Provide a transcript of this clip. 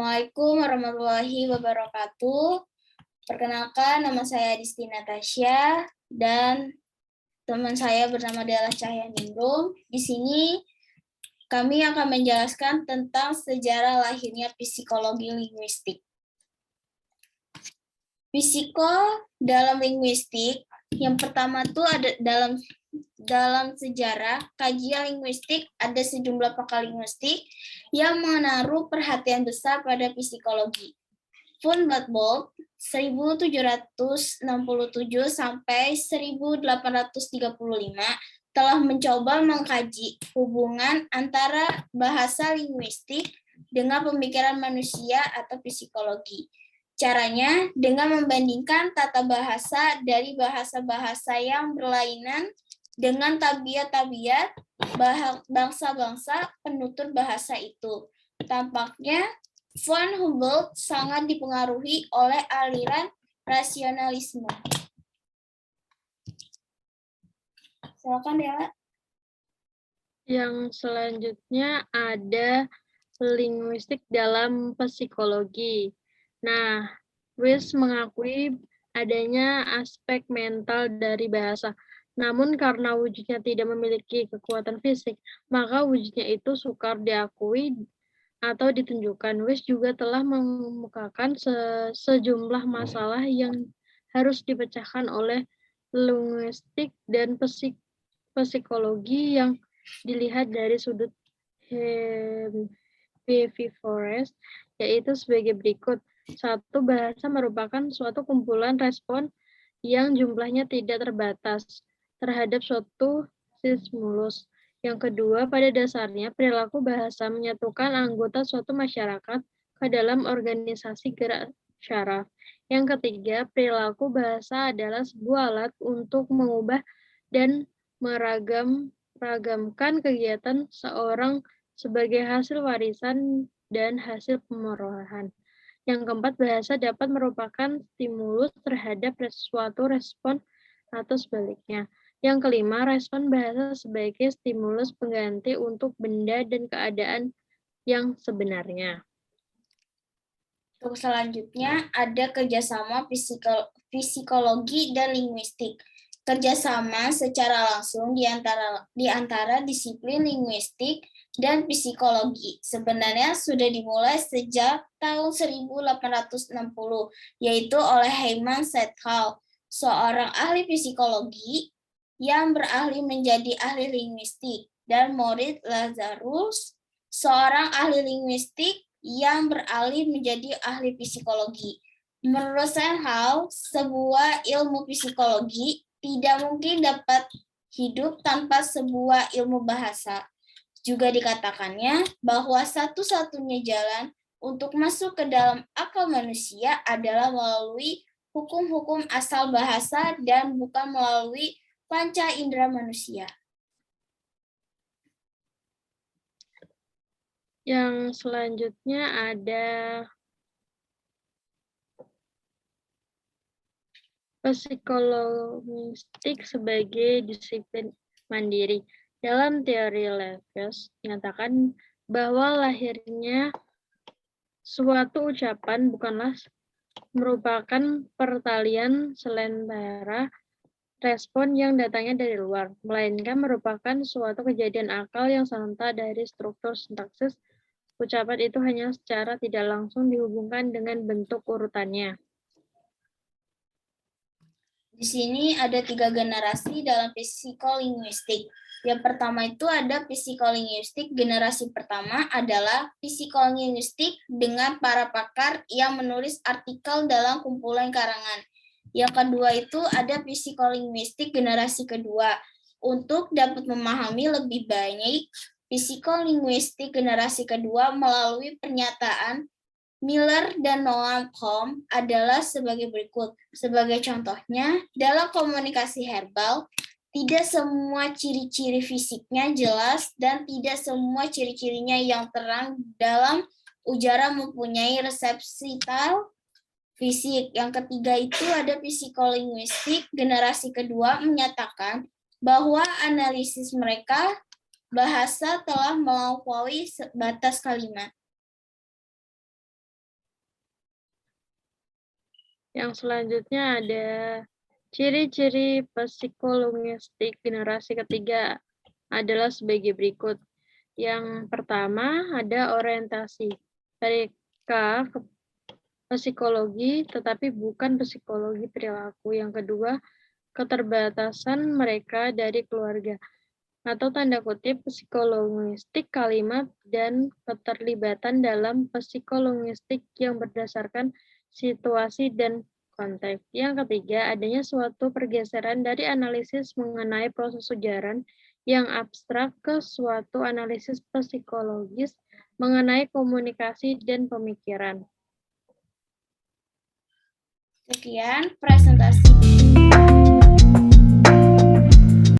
Assalamualaikum warahmatullahi wabarakatuh. Perkenalkan, nama saya Disti Natasha dan teman saya bernama Della Cahyaningrum. Di sini kami akan menjelaskan tentang sejarah lahirnya psikologi linguistik. Psiko dalam linguistik, yang pertama tuh ada dalam sejarah kajian linguistik ada sejumlah pakar linguistik yang menaruh perhatian besar pada psikologi. Von Gotthold 1767 sampai 1835 telah mencoba mengkaji hubungan antara bahasa linguistik dengan pemikiran manusia atau psikologi. Caranya dengan membandingkan tata bahasa dari bahasa-bahasa yang berlainan dengan tabiat-tabiat bangsa-bangsa penutur bahasa itu. Tampaknya Von Humboldt sangat dipengaruhi oleh aliran rasionalisme. Silakan, Dela. Yang selanjutnya ada linguistik dalam psikologi. Nah, Weiss mengakui adanya aspek mental dari bahasa. Namun karena wujudnya tidak memiliki kekuatan fisik, maka wujudnya itu sukar diakui atau ditunjukkan. Weiss juga telah mengemukakan sejumlah masalah yang harus dipecahkan oleh linguistik dan psikologi yang dilihat dari sudut Forest, yaitu sebagai berikut. 1. Bahasa merupakan suatu kumpulan respon yang jumlahnya tidak terbatas terhadap suatu stimulus. Yang kedua, pada dasarnya perilaku bahasa menyatukan anggota suatu masyarakat ke dalam organisasi gerak syaraf. Yang ketiga, perilaku bahasa adalah sebuah alat untuk mengubah dan meragamkan kegiatan seorang sebagai hasil warisan dan hasil pemrograman. Yang keempat, bahasa dapat merupakan stimulus terhadap suatu respon atau sebaliknya. Yang kelima, respon bahasa sebagai stimulus pengganti untuk benda dan keadaan yang sebenarnya. Untuk selanjutnya ada kerjasama psikologi dan linguistik. Kerjasama secara langsung di antara disiplin linguistik dan psikologi sebenarnya sudah dimulai sejak tahun 1860, yaitu oleh Heimann Sethal, seorang ahli psikologi yang beralih menjadi ahli linguistik, dan Moritz Lazarus, seorang ahli linguistik yang beralih menjadi ahli psikologi. Menurut Sethal, sebuah ilmu psikologi tidak mungkin dapat hidup tanpa sebuah ilmu bahasa. Juga dikatakannya bahwa satu-satunya jalan untuk masuk ke dalam akal manusia adalah melalui hukum-hukum asal bahasa dan bukan melalui panca indera manusia. Yang selanjutnya ada psikologistik sebagai disiplin mandiri. Dalam teori Lewis menyatakan bahwa lahirnya suatu ucapan bukanlah merupakan pertalian selentera respon yang datangnya dari luar, melainkan merupakan suatu kejadian akal yang serentak dari struktur sintaksis. Ucapan itu hanya secara tidak langsung dihubungkan dengan bentuk urutannya. Di sini ada 3 generasi dalam psikolinguistik. Yang pertama itu ada psikolinguistik. Generasi pertama adalah psikolinguistik dengan para pakar yang menulis artikel dalam kumpulan karangan. Yang kedua itu ada psikolinguistik generasi kedua. Untuk dapat memahami lebih banyak psikolinguistik generasi kedua melalui pernyataan Miller dan Noam Chomsky adalah sebagai berikut. Sebagai contohnya, dalam komunikasi verbal, tidak semua ciri-ciri fisiknya jelas dan tidak semua ciri-cirinya yang terang dalam ujaran mempunyai resepsital fisik. Yang ketiga itu ada psikolinguistik generasi kedua menyatakan bahwa analisis mereka bahasa telah melampaui batas kalimat. Yang selanjutnya ada ciri-ciri psikolinguistik generasi ketiga adalah sebagai berikut. Yang pertama ada orientasi. Mereka ke psikologi tetapi bukan psikologi perilaku. Yang kedua, keterbatasan mereka dari keluarga atau tanda kutip psikolinguistik kalimat dan keterlibatan dalam psikolinguistik yang berdasarkan situasi dan konteks. Yang ketiga, adanya suatu pergeseran dari analisis mengenai proses ujaran yang abstrak ke suatu analisis psikologis mengenai komunikasi dan pemikiran. Sekian presentasi